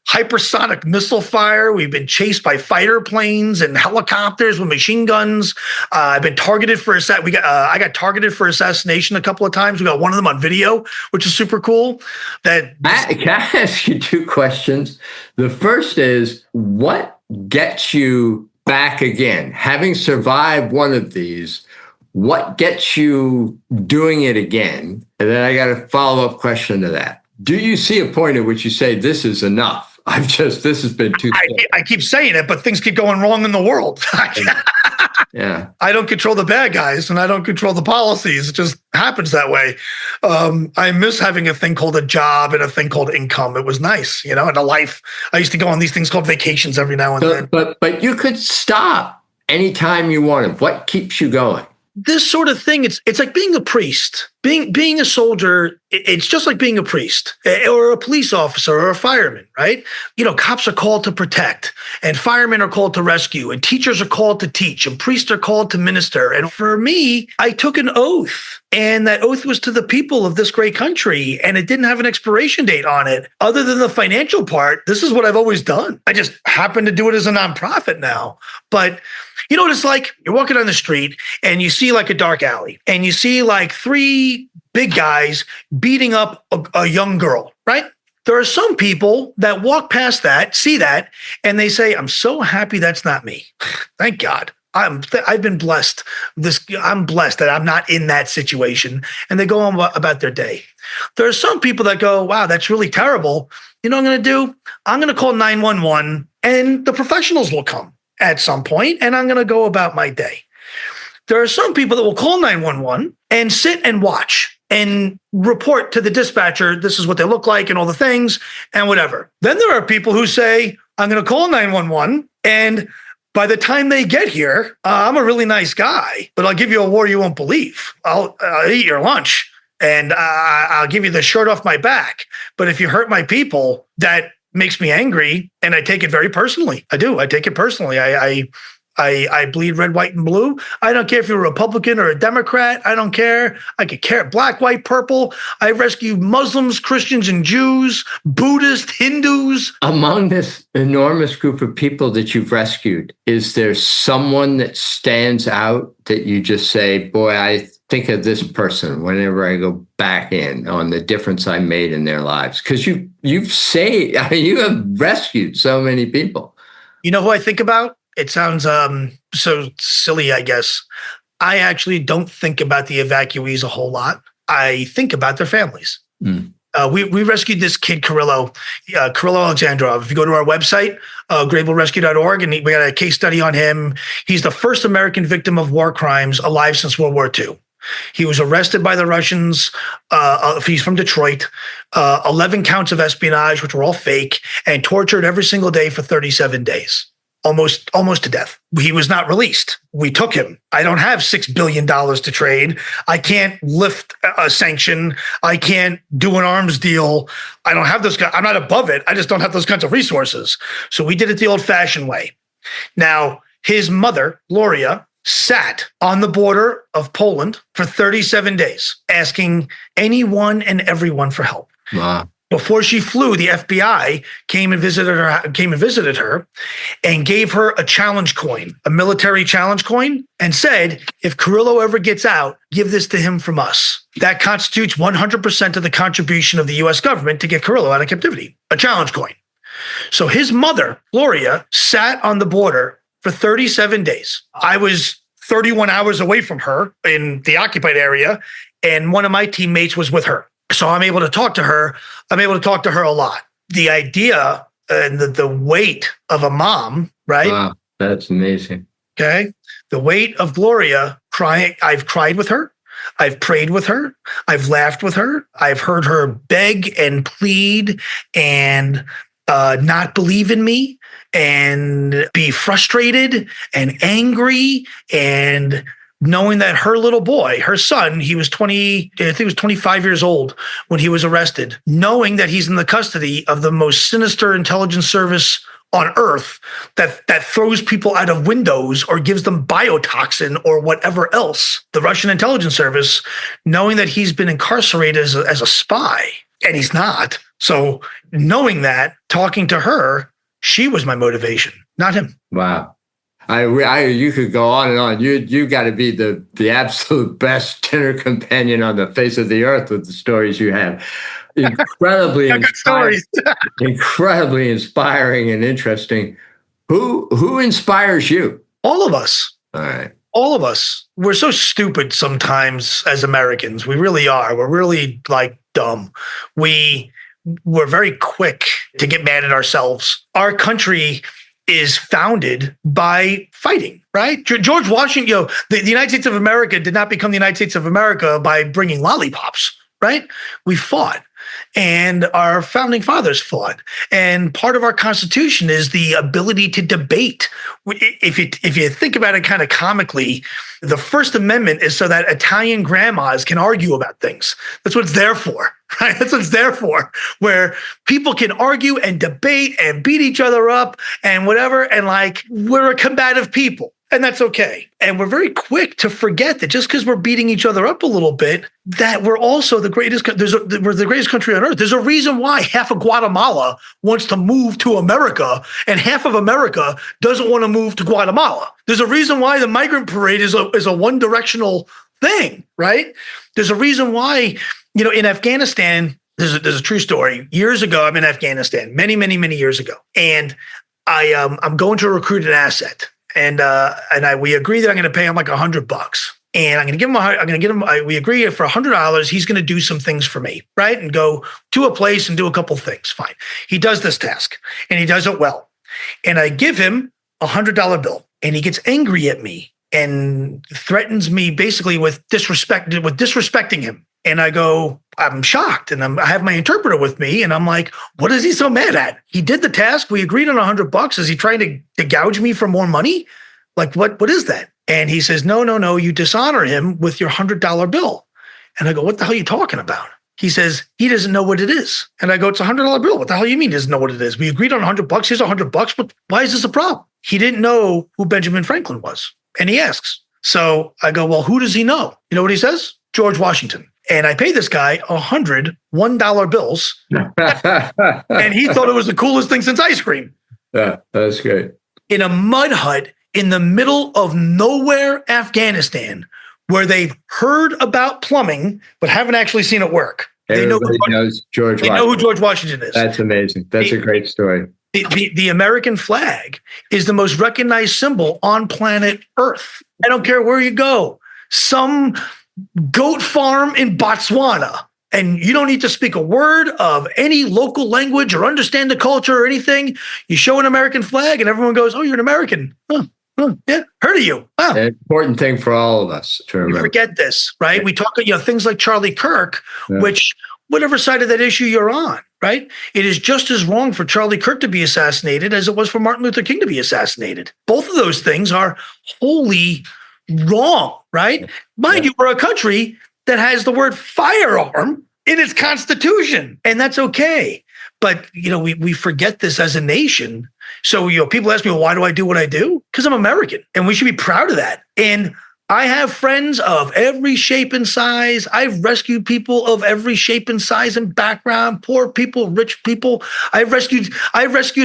hypersonic missile fire. We've been chased by fighter planes and helicopters with machine guns. I've been targeted for I got targeted for assassination a couple of times. We got one of them on video, which is super cool. Can I ask you two questions? The first is, what gets you back again? Having survived one of these, what gets you doing it again? And then I got a follow-up question to that. Do you see a point at which you say, this is enough? This has been too I keep saying it, but things keep going wrong in the world. Yeah. I don't control the bad guys and I don't control the policies. It just happens that way. I miss having a thing called a job and a thing called income. It was nice, and a life. I used to go on these things called vacations every now and then. But you could stop anytime you wanted. What keeps you going? This sort of thing, it's like being a priest. Being a soldier, it's just like being a priest or a police officer or a fireman, right? Cops are called to protect, and firemen are called to rescue, and teachers are called to teach, and priests are called to minister. And for me, I took an oath, and that oath was to the people of this great country, and it didn't have an expiration date on it. Other than the financial part, this is what I've always done. I just happen to do it as a nonprofit now. But you know what it's like? You're walking down the street, and you see like a dark alley, and you see like three big guys beating up a young girl, right? There are some people that walk past that, see that, and they say, I'm so happy that's not me. Thank God. I've been blessed. I'm blessed that I'm not in that situation. And they go on about their day. There are some people that go, wow, that's really terrible. You know what I'm going to do? I'm going to call 911 and the professionals will come at some point, and I'm going to go about my day. There are some people that will call 911 and sit and watch and report to the dispatcher, this is what they look like and all the things and whatever. Then there are people who say, I'm going to call 911, and by the time they get here, I'm a really nice guy, but I'll give you a war you won't believe. I'll eat your lunch, and I'll give you the shirt off my back. But if you hurt my people, that makes me angry, and I take it very personally. I do. I take it personally. I bleed red, white, and blue. I don't care if you're a Republican or a Democrat. I don't care. I could care black, white, purple. I rescue Muslims, Christians, and Jews, Buddhists, Hindus. Among this enormous group of people that you've rescued, is there someone that stands out that you just say, boy, I think of this person whenever I go back in on the difference I made in their lives? Because you have rescued so many people. You know who I think about? It sounds so silly, I guess. I actually don't think about the evacuees a whole lot. I think about their families. Mm. We rescued this kid, Kirillo Alexandrov. If you go to our website, grablerescue.org, and we got a case study on him. He's the first American victim of war crimes alive since World War II. He was arrested by the Russians. He's from Detroit. 11 counts of espionage, which were all fake, and tortured every single day for 37 days. Almost to death. He was not released. We took him. I don't have $6 billion to trade. I can't lift a sanction. I can't do an arms deal. I don't have those. I'm not above it. I just don't have those kinds of resources. So we did it the old-fashioned way. Now, his mother, Gloria, sat on the border of Poland for 37 days, asking anyone and everyone for help. Wow. Before she flew, the FBI came and visited her and gave her a challenge coin, a military challenge coin, and said, if Carrillo ever gets out, give this to him from us. That constitutes 100% of the contribution of the U.S. government to get Carrillo out of captivity, a challenge coin. So his mother, Gloria, sat on the border for 37 days. I was 31 hours away from her in the occupied area, and one of my teammates was with her. So I'm able to talk to her. I'm able to talk to her a lot. The idea and the weight of a mom, right? Wow, that's amazing. Okay. The weight of Gloria crying. I've cried with her. I've prayed with her. I've laughed with her. I've heard her beg and plead and not believe in me and be frustrated and angry, and knowing that her little boy, her son, he was 25 years old when he was arrested, knowing that he's in the custody of the most sinister intelligence service on earth that throws people out of windows or gives them biotoxin or whatever else, the Russian intelligence service, knowing that he's been incarcerated as a spy, and he's not. So knowing that, talking to her, she was my motivation, not him. Wow. You could go on and on. You got to be the absolute best dinner companion on the face of the earth with the stories you have. Incredibly incredibly inspiring and interesting. Who inspires you? All of us. All right. All of us. We're so stupid sometimes as Americans. We really are. We're really dumb. We're very quick to get mad at ourselves. Our country is founded by fighting, right? George Washington, the United States of America did not become the United States of America by bringing lollipops, right? We fought, and our founding fathers fought. And part of our Constitution is the ability to debate. If you think about it kind of comically, the First Amendment is so that Italian grandmas can argue about things. That's what it's there for, right? That's what it's there for, where people can argue and debate and beat each other up and whatever. And we're a combative people. And that's okay. And we're very quick to forget that just because we're beating each other up a little bit, that we're also the greatest. We're the greatest country on earth. There's a reason why half of Guatemala wants to move to America, and half of America doesn't want to move to Guatemala. There's a reason why the migrant parade is a one-directional thing, right? There's a reason why, in Afghanistan, there's a true story. Years ago, I'm in Afghanistan, many, many, many years ago, and I'm going to recruit an asset. And we agree that I'm going to pay him $100, and I'm going to give him. We agree for $100, he's going to do some things for me, right? And go to a place and do a couple things. Fine. He does this task, and he does it well. And I give him $100 bill, and he gets angry at me and threatens me basically with disrespecting him. And I go, I'm shocked, and I have my interpreter with me, and I'm like, what is he so mad at? He did the task. We agreed on $100. Is he trying to gouge me for more money? What is that? And he says, no, you dishonor him with your $100 bill. And I go, what the hell are you talking about? He says, he doesn't know what it is. And I go, it's a $100 bill. What the hell do you mean he doesn't know what it is? We agreed on $100. Here's $100. But why is this a problem? He didn't know who Benjamin Franklin was. And he asks. So I go, well, who does he know? You know what he says? George Washington. And I paid this guy $100 $1 bills. And he thought it was the coolest thing since ice cream. Yeah, that's great. In a mud hut in the middle of nowhere, Afghanistan, where they've heard about plumbing, but haven't actually seen it work. Everybody knows George Washington. They know who George Washington is. That's amazing. That's a great story. The American flag is the most recognized symbol on planet Earth. I don't care where you go. Some goat farm in Botswana, and you don't need to speak a word of any local language or understand the culture or anything. You show an American flag and everyone goes, oh, you're an American. Yeah, heard of you. An important thing for all of us to remember. You forget this, right? Yeah. We talk, things like Charlie Kirk, which whatever side of that issue you're on, right? It is just as wrong for Charlie Kirk to be assassinated as it was for Martin Luther King to be assassinated. Both of those things are wholly wrong, right? Mind you, we're a country that has the word firearm in its constitution, and that's okay. But, we forget this as a nation. So, people ask me, well, why do I do what I do? Because I'm American, and we should be proud of that. And I have friends of every shape and size. I've rescued people of every shape and size and background, poor people, rich people. I rescued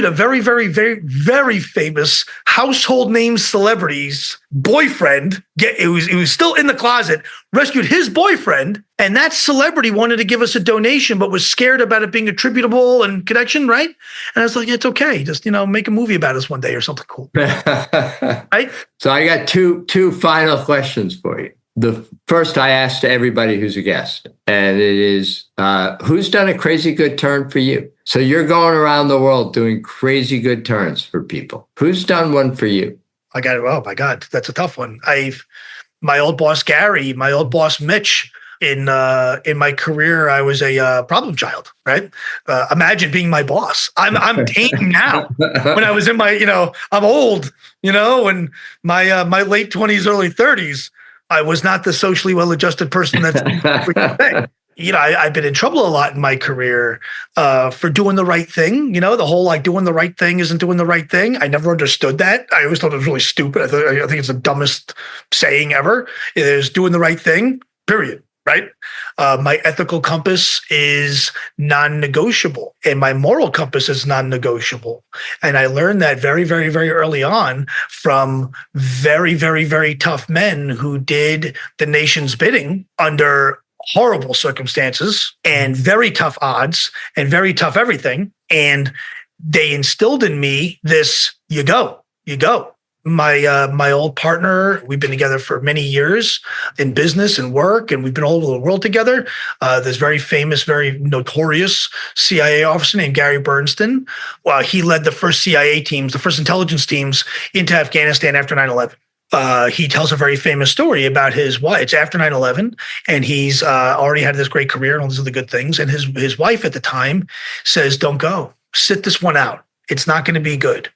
a very, very, very, very famous household name celebrity's boyfriend. He was still in the closet, rescued his boyfriend, and that celebrity wanted to give us a donation, but was scared about it being attributable and connection, right? And I was like, it's okay. Just, make a movie about us one day or something cool. Right? So I got two final questions for you. The first I ask to everybody who's a guest, and it is, who's done a crazy good turn for you? So you're going around the world doing crazy good turns for people. Who's done one for you? I got it. Oh my God, that's a tough one. My old boss, Gary, my old boss, Mitch, in my career, I was a problem child, right? Imagine being my boss. I'm tame now. When I was in my, I'm old, in my late 20s, early 30s, I was not the socially well-adjusted person that's I've been in trouble a lot in my career for doing the right thing. The whole doing the right thing isn't doing the right thing. I never understood that. I always thought it was really stupid. I think it's the dumbest saying ever. It is doing the right thing, period. Right? My ethical compass is non-negotiable, and my moral compass is non-negotiable. And I learned that very, very, very early on from very, very, very tough men who did the nation's bidding under horrible circumstances and very tough odds and very tough everything. And they instilled in me this, you go. My old partner, we've been together for many years in business and work, and we've been all over the world together. This very famous, very notorious CIA officer named Gary Bernstein. He led the first CIA teams, the first intelligence teams into Afghanistan after 9/11. He tells a very famous story about his wife. It's after 9/11, and he's already had this great career and all these other good things. And his wife at the time says, don't go. Sit this one out. It's not going to be good.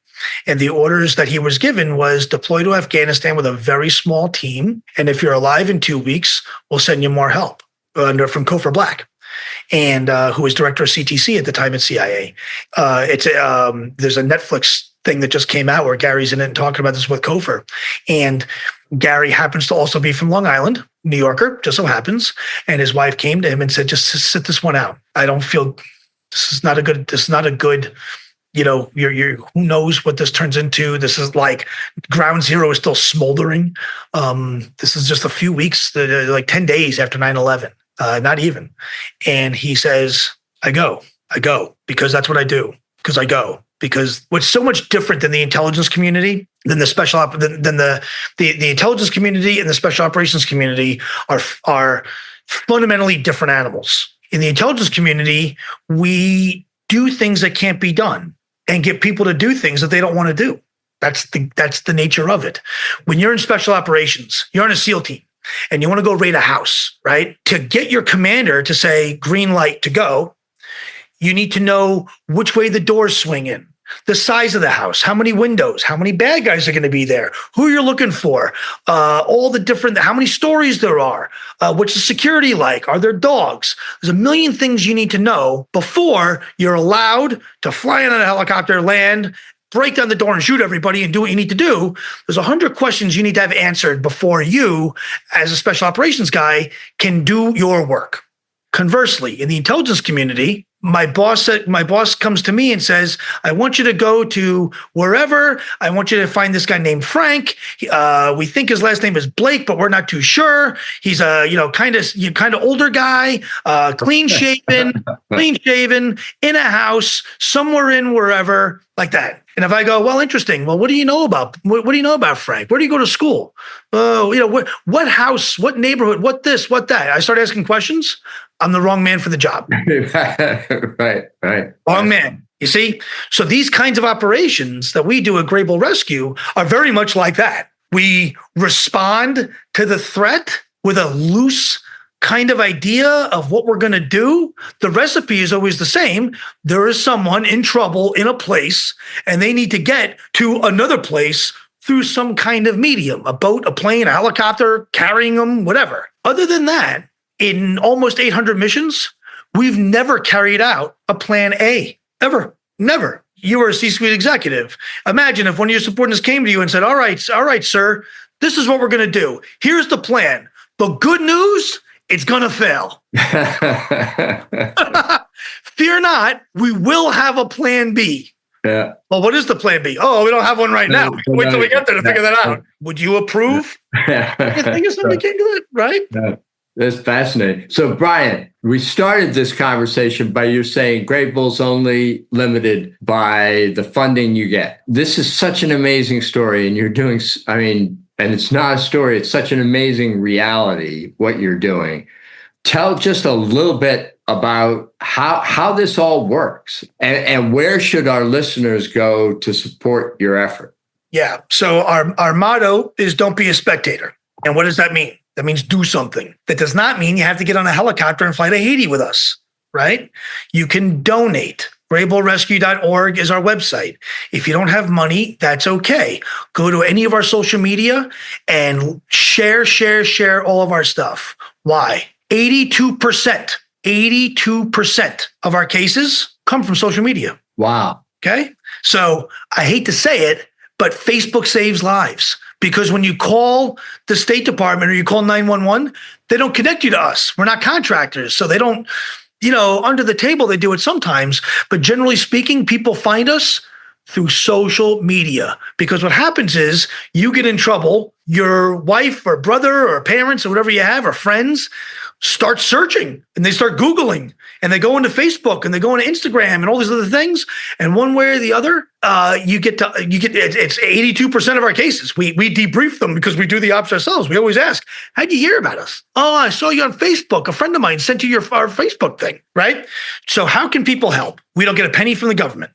And the orders that he was given was deploy to Afghanistan with a very small team. And if you're alive in 2 weeks, we'll send you more help from Kofor Black, and who was director of CTC at the time at CIA. There's a Netflix thing that just came out where Gary's in it and talking about this with Kofor. And Gary happens to also be from Long Island, New Yorker, just so happens. And his wife came to him and said, just sit this one out. I don't feel this is not a good you're who knows what this turns into. This is like ground zero is still smoldering. This is just a few weeks, like 10 days after 9/11, not even. And he says, I go because that's what I do, because I go. Because what's so much different than the intelligence community, than the the intelligence community and the special operations community are fundamentally different animals. In the intelligence community, we do things that can't be done and get people to do things that they don't want to do. That's the nature of it. When you're in special operations, you're on a SEAL team and you want to go raid a house, right? To get your commander to say green light to go, you need to know which way the doors swing in, the size of the house, how many windows, how many bad guys are going to be there, who you're looking for, all the different, how many stories there are, what's the security like, are there dogs? There's a million things you need to know before you're allowed to fly in on a helicopter, land, break down the door and shoot everybody and do what you need to do. There's 100 questions you need to have answered before you, as a special operations guy, can do your work. Conversely, in the intelligence community, my boss comes to me and says, I want you to go to wherever. I want you to find this guy named Frank. We think his last name is Blake, but we're not too sure. He's a, kind of older guy, clean shaven, in a house, somewhere in wherever, like that. And if I go, well, interesting. Well, what do you know about Frank? Where do you go to school? What house, what neighborhood, what this, what that? I start asking questions. I'm the wrong man for the job. Right. Wrong man. You see? So these kinds of operations that we do at Grable Rescue are very much like that. We respond to the threat with a loose kind of idea of what we're going to do. The recipe is always the same. There is someone in trouble in a place, and they need to get to another place through some kind of medium, a boat, a plane, a helicopter, carrying them, whatever. Other than that, in almost 800 missions, we've never carried out a plan A, ever, never. You were a C-suite executive. Imagine if one of your subordinates came to you and said, all right, sir, this is what we're going to do. Here's the plan. The good news, it's going to fail. Fear not, we will have a plan B. Yeah. Well, what is the plan B? Oh, we don't have one right now. Wait till we get there to figure that out. Would you approve? You think of something came to it, right? Yeah. That's fascinating. So, Bryan, we started this conversation by you saying Great Bull's only limited by the funding you get. This is such an amazing story, and you're doing, and it's not a story, it's such an amazing reality, what you're doing. Tell just a little bit about how this all works and where should our listeners go to support your effort? Yeah. So our motto is don't be a spectator. And what does that mean? That means do something. That does not mean you have to get on a helicopter and fly to Haiti with us, right? You can donate. GreatBullRescue.org is our website. If you don't have money, that's okay. Go to any of our social media and share all of our stuff. Why? 82% of our cases come from social media. Wow. Okay. So I hate to say it, but Facebook saves lives. Because when you call the State Department or you call 911, they don't connect you to us. We're not contractors. So they don't, under the table, they do it sometimes. But generally speaking, people find us through social media. Because what happens is you get in trouble, your wife or brother or parents or whatever you have or friends start searching and they start Googling and they go into Facebook and they go into Instagram and all these other things. And one way or the other, it's 82% of our cases. We debrief them because we do the ops ourselves. We always ask, how'd you hear about us? Oh, I saw you on Facebook. A friend of mine sent you our Facebook thing, right? So how can people help? We don't get a penny from the government.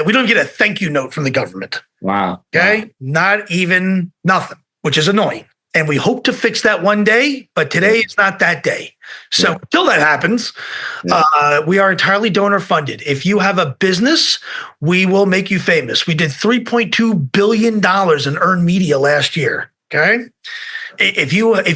We don't get a thank you note from the government. Wow. Okay. Wow. Not even nothing, which is annoying. And we hope to fix that one day, but today is not that day. So until that happens, we are entirely donor funded. If you have a business, we will make you famous. We did $3.2 billion in earned media last year. Okay. If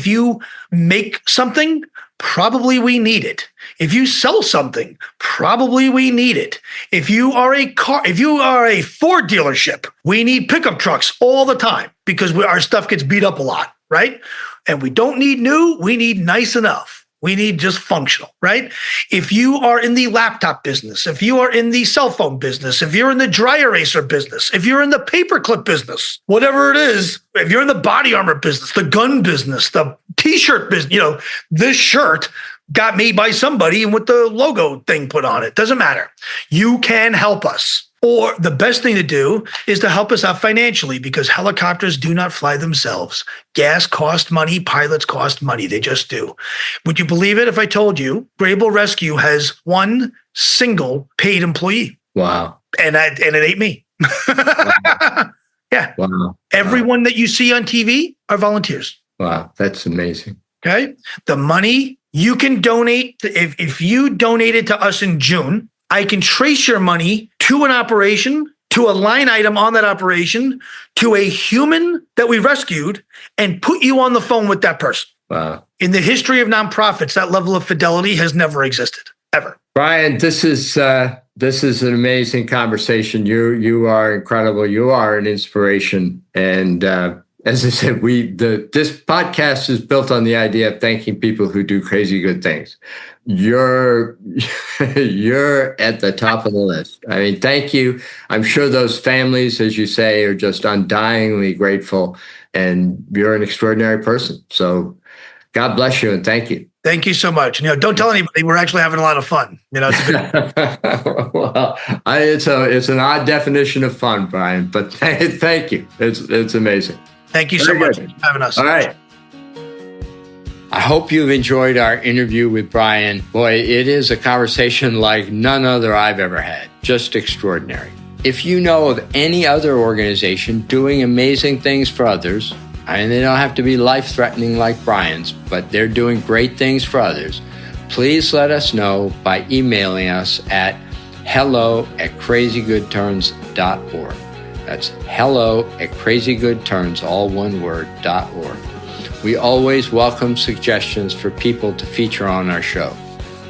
you make something, probably we need it. If you sell something, probably we need it. If you are a Ford dealership, we need pickup trucks all the time because our stuff gets beat up a lot. Right? And we don't need new, we need nice enough. We need just functional, right? If you are in the laptop business, if you are in the cell phone business, if you're in the dry eraser business, if you're in the paperclip business, whatever it is, if you're in the body armor business, the gun business, the t-shirt business, this shirt got made by somebody and with the logo thing put on it. Doesn't matter. You can help us. Or the best thing to do is to help us out financially because helicopters do not fly themselves. Gas costs money. Pilots cost money. They just do. Would you believe it if I told you Great Bull Rescue has one single paid employee? Wow. And it ain't me. Wow. Yeah. Wow. Everyone that you see on TV are volunteers. Wow. That's amazing. Okay. The money you can donate, if you donated to us in June, I can trace your money to an operation, to a line item on that operation, to a human that we rescued, and put you on the phone with that person. Wow. In the history of nonprofits, that level of fidelity has never existed, ever. Bryan, this is an amazing conversation. You are incredible. You are an inspiration. And as I said, this podcast is built on the idea of thanking people who do crazy good things. You're at the top of the list. I mean, thank you. I'm sure those families, as you say, are just undyingly grateful, and you're an extraordinary person. So God bless you and thank you. Thank you so much. Don't tell anybody. We're actually having a lot of fun. Well, it's an odd definition of fun, Bryan, but thank you. It's amazing. Thank you so much for having us. All right. I hope you've enjoyed our interview with Bryan. Boy, it is a conversation like none other I've ever had. Just extraordinary. If you know of any other organization doing amazing things for others, and they don't have to be life-threatening like Bryan's, but they're doing great things for others, please let us know by emailing us at hello@crazygoodturns.org. That's hello@crazygoodturns, all one word, .org. We always welcome suggestions for people to feature on our show.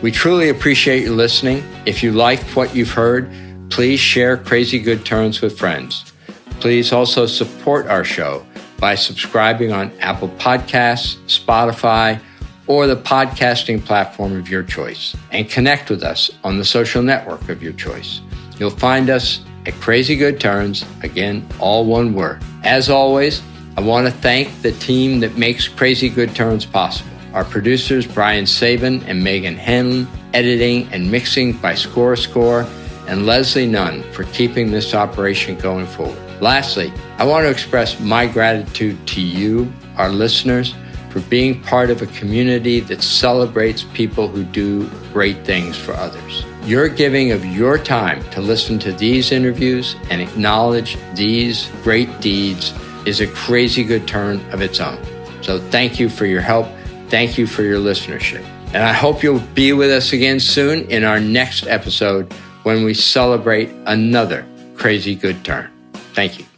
We truly appreciate you listening. If you liked what you've heard, please share Crazy Good Turns with friends. Please also support our show by subscribing on Apple Podcasts, Spotify, or the podcasting platform of your choice, and connect with us on the social network of your choice. You'll find us at Crazy Good Turns, again, all one word. As always, I want to thank the team that makes Crazy Good Turns possible. Our producers, Bryan Sabin and Megan Henlon, editing and mixing by Score, and Leslie Nunn for keeping this operation going forward. Lastly, I want to express my gratitude to you, our listeners, for being part of a community that celebrates people who do great things for others. Your giving of your time to listen to these interviews and acknowledge these great deeds is a crazy good turn of its own. So thank you for your help. Thank you for your listenership. And I hope you'll be with us again soon in our next episode when we celebrate another crazy good turn. Thank you.